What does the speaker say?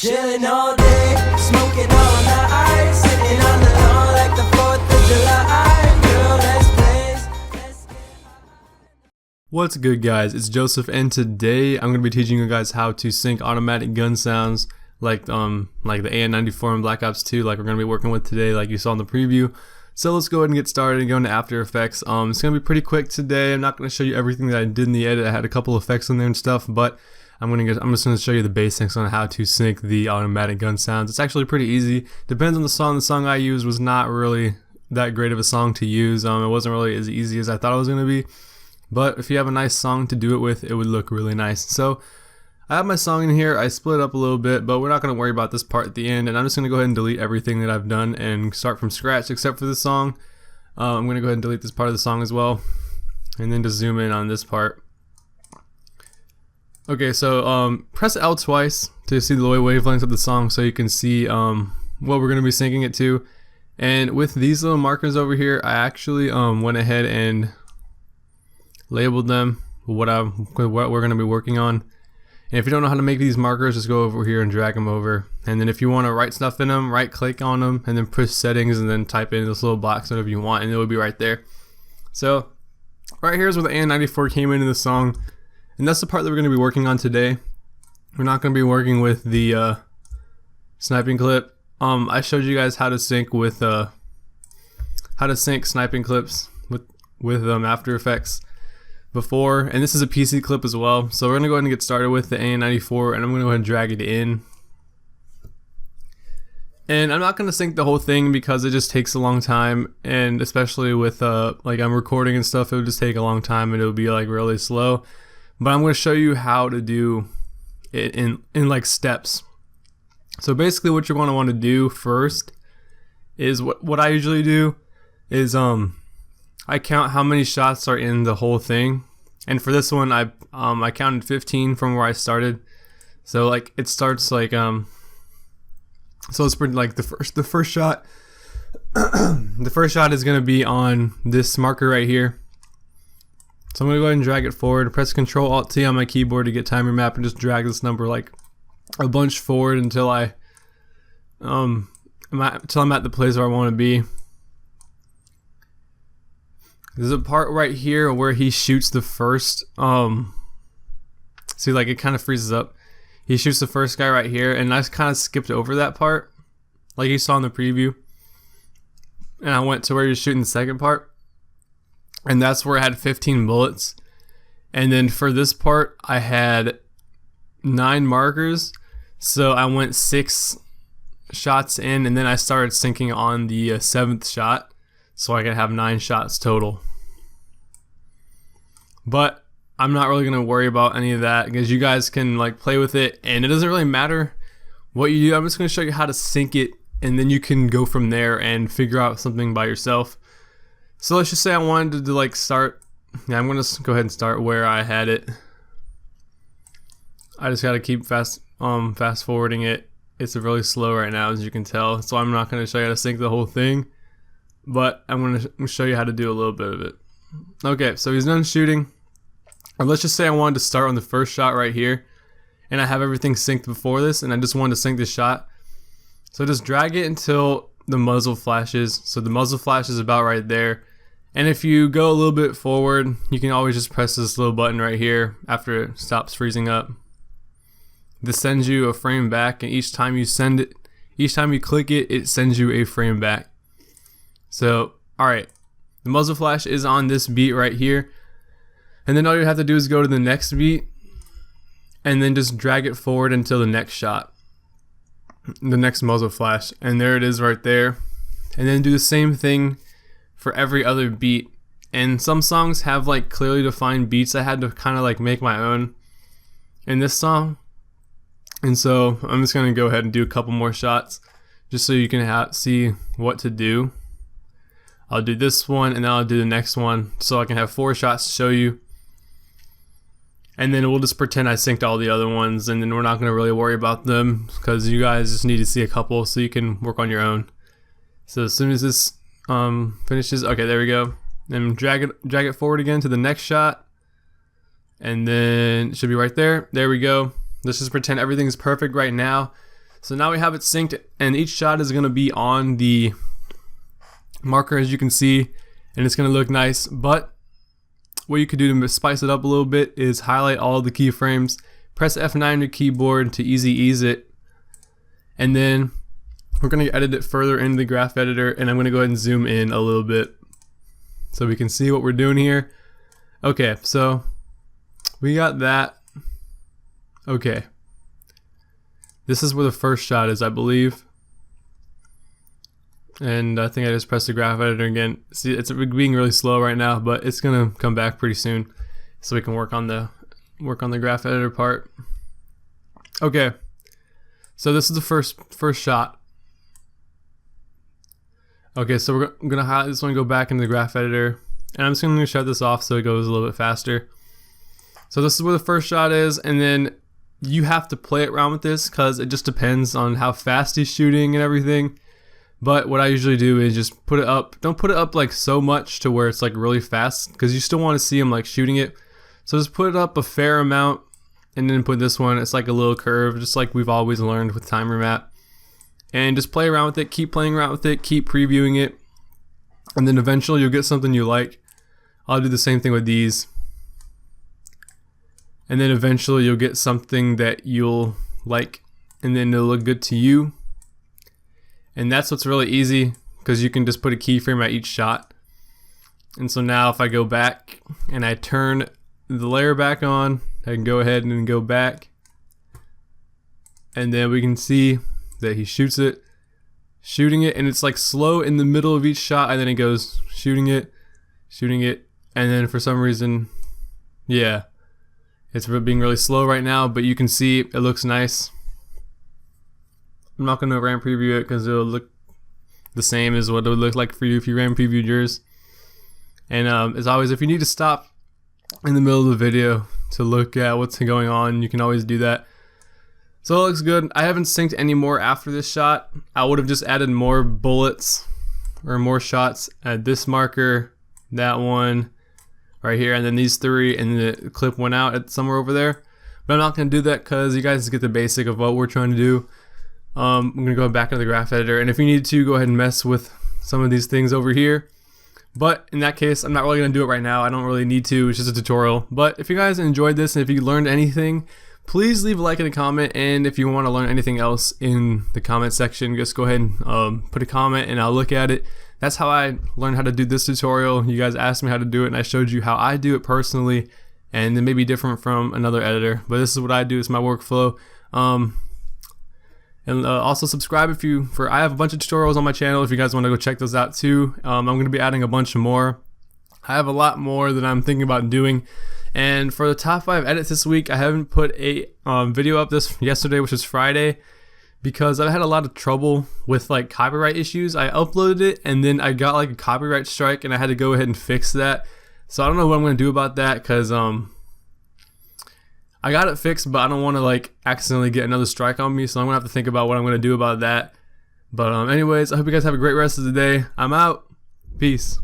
Chilling all day, smoking all night, sitting on the lawn like the 4th of July. Girl, let's play. What's good, guys? It's Joseph, and today I'm going to be teaching you guys how to sync automatic gun sounds like the AN94 and Black Ops 2, like we're going to be working with today, like you saw in the preview. So let's go ahead and get started and go into After Effects. It's going to be pretty quick today. I'm not going to show you everything that I did in the edit. I had a couple effects in there and stuff, but I'm just going to show you the basics on how to sync the automatic gun sounds. It's actually pretty easy. Depends on the song. The song I used was not really that great of a song to use. It wasn't really as easy as I thought it was going to be. But if you have a nice song to do it with, it would look really nice. So I have my song in here. I split it up a little bit, but we're not going to worry about this part at the end. And I'm just going to go ahead and delete everything that I've done and start from scratch except for the song. I'm going to go ahead and delete this part of the song as well. And then just zoom in on this part. Okay, so press L twice to see the wavelengths of the song so you can see what we're going to be syncing it to. And with these little markers over here, I actually went ahead and labeled them what we're going to be working on. And if you don't know how to make these markers, just go over here and drag them over. And then if you want to write stuff in them, right click on them and then push settings and then type in this little box whatever you want and it will be right there. So right here is where the AN94 came into the song. And that's the part that we're going to be working on today. We're not going to be working with the sniping clip. I showed you guys how to sync sniping clips with After Effects before, and this is a PC clip as well. So we're going to go ahead and get started with the AN94, and I'm going to go ahead and drag it in. And I'm not going to sync the whole thing because it just takes a long time, and especially with like I'm recording and stuff, it would just take a long time and it would be like really slow. But I'm going to show you how to do it in like steps. So basically what you're going to want to do first is what I usually do is I count how many shots are in the whole thing. And for this one I counted 15 from where I started. So like it starts like so it's pretty like the first shot the first shot is going to be on this marker right here. So I'm going to go ahead and drag it forward, press Ctrl Alt T on my keyboard to get timer map and just drag this number like a bunch forward until I'm at the place where I want to be. There's a part right here where he shoots the first see, like it kind of freezes up. He shoots the first guy right here and I kind of skipped over that part like you saw in the preview. And I went to where he was shooting the second part. And that's where I had 15 bullets. And then for this part, I had 9 markers. So I went 6 shots in, and then I started syncing on the 7th shot. So I could have 9 shots total. But I'm not really going to worry about any of that because you guys can like play with it. And it doesn't really matter what you do. I'm just going to show you how to sync it. And then you can go from there and figure out something by yourself. So let's just say I wanted to like start. Yeah, I'm gonna go ahead and start where I had it. I just gotta keep fast forwarding it. It's really slow right now, as you can tell. So I'm not gonna show you how to sync the whole thing, but I'm gonna show you how to do a little bit of it. Okay, so he's done shooting. Or let's just say I wanted to start on the first shot right here, and I have everything synced before this, and I just wanted to sync this shot. So just drag it until the muzzle flashes. So the muzzle flash is about right there. And if you go a little bit forward, you can always just press this little button right here after it stops freezing up. This sends you a frame back, and each time you click it, it sends you a frame back. So, alright, the muzzle flash is on this beat right here. And then all you have to do is go to the next beat, and then just drag it forward until the next shot. The next muzzle flash, and there it is right there. And then do the same thing for every other beat. And some songs have like clearly defined beats. I had to kind of like make my own in this song, and so I'm just gonna go ahead and do a couple more shots just so you can see what to do. I'll do this one and then I'll do the next one so I can have 4 shots to show you, and then we'll just pretend I synced all the other ones, and then we're not gonna really worry about them because you guys just need to see a couple so you can work on your own. So as soon as this finishes, okay, there we go. Then drag it forward again to the next shot, and then it should be right there. There we go. Let's just pretend everything's perfect right now. So now we have it synced, and each shot is going to be on the marker, as you can see, and it's going to look nice. But what you could do to spice it up a little bit is highlight all the keyframes, press F9 on your keyboard to easy ease it, and then we're going to edit it further into the graph editor, and I'm going to go ahead and zoom in a little bit so we can see what we're doing here. Okay, so we got that. Okay, this is where the first shot is, I believe. And I think I just pressed the graph editor again. See, it's being really slow right now, but it's gonna come back pretty soon, so we can work on the graph editor part. Okay, so this is the first shot. Okay, so we're gonna highlight this one, go back into the graph editor, and I'm just gonna shut this off so it goes a little bit faster. So this is where the first shot is, and then you have to play around with this because it just depends on how fast he's shooting and everything. But what I usually do is just put it up. Don't put it up like so much to where it's like really fast, because you still want to see him like shooting it. So just put it up a fair amount, and then put this one, it's like a little curve, just like we've always learned with timer map. And just play around with it, keep playing around with it, keep previewing it, and then eventually you'll get something you like. I'll do the same thing with these. And then eventually you'll get something that you'll like, and then it'll look good to you. And that's what's really easy, because you can just put a keyframe at each shot. And so now if I go back and I turn the layer back on, I can go ahead and go back, and then we can see that he shooting it, and it's like slow in the middle of each shot, and then it goes shooting it, and then for some reason, yeah, it's being really slow right now, but you can see it looks nice. I'm not going to RAM preview it because it'll look the same as what it would look like for you if you RAM previewed yours. And as always, if you need to stop in the middle of the video to look at what's going on, you can always do that. So it looks good. I haven't synced any more after this shot. I would have just added more bullets or more shots at this marker, that one right here, and then these three, and the clip went out at somewhere over there. But I'm not going to do that because you guys get the basic of what we're trying to do. I'm going to go back into the graph editor, and if you need to, go ahead and mess with some of these things over here. But in that case, I'm not really going to do it right now. I don't really need to. It's just a tutorial. But if you guys enjoyed this, and if you learned anything, please leave a like and a comment. And if you want to learn anything else in the comment section, just go ahead and put a comment, and I'll look at it. That's how I learned how to do this tutorial. You guys asked me how to do it, and I showed you how I do it personally, and it may be different from another editor, but this is what I do. It's my workflow. And also subscribe I have a bunch of tutorials on my channel if you guys want to go check those out too. I'm going to be adding a bunch more. I have a lot more that I'm thinking about doing. And for the top 5 edits this week, I haven't put a video up yesterday, which is Friday, because I've had a lot of trouble with like copyright issues. I uploaded it, and then I got like a copyright strike, and I had to go ahead and fix that. So I don't know what I'm going to do about that, because I got it fixed, but I don't want to like accidentally get another strike on me, so I'm gonna have to think about what I'm gonna do about that. But anyways, I hope you guys have a great rest of the day. I'm out. Peace.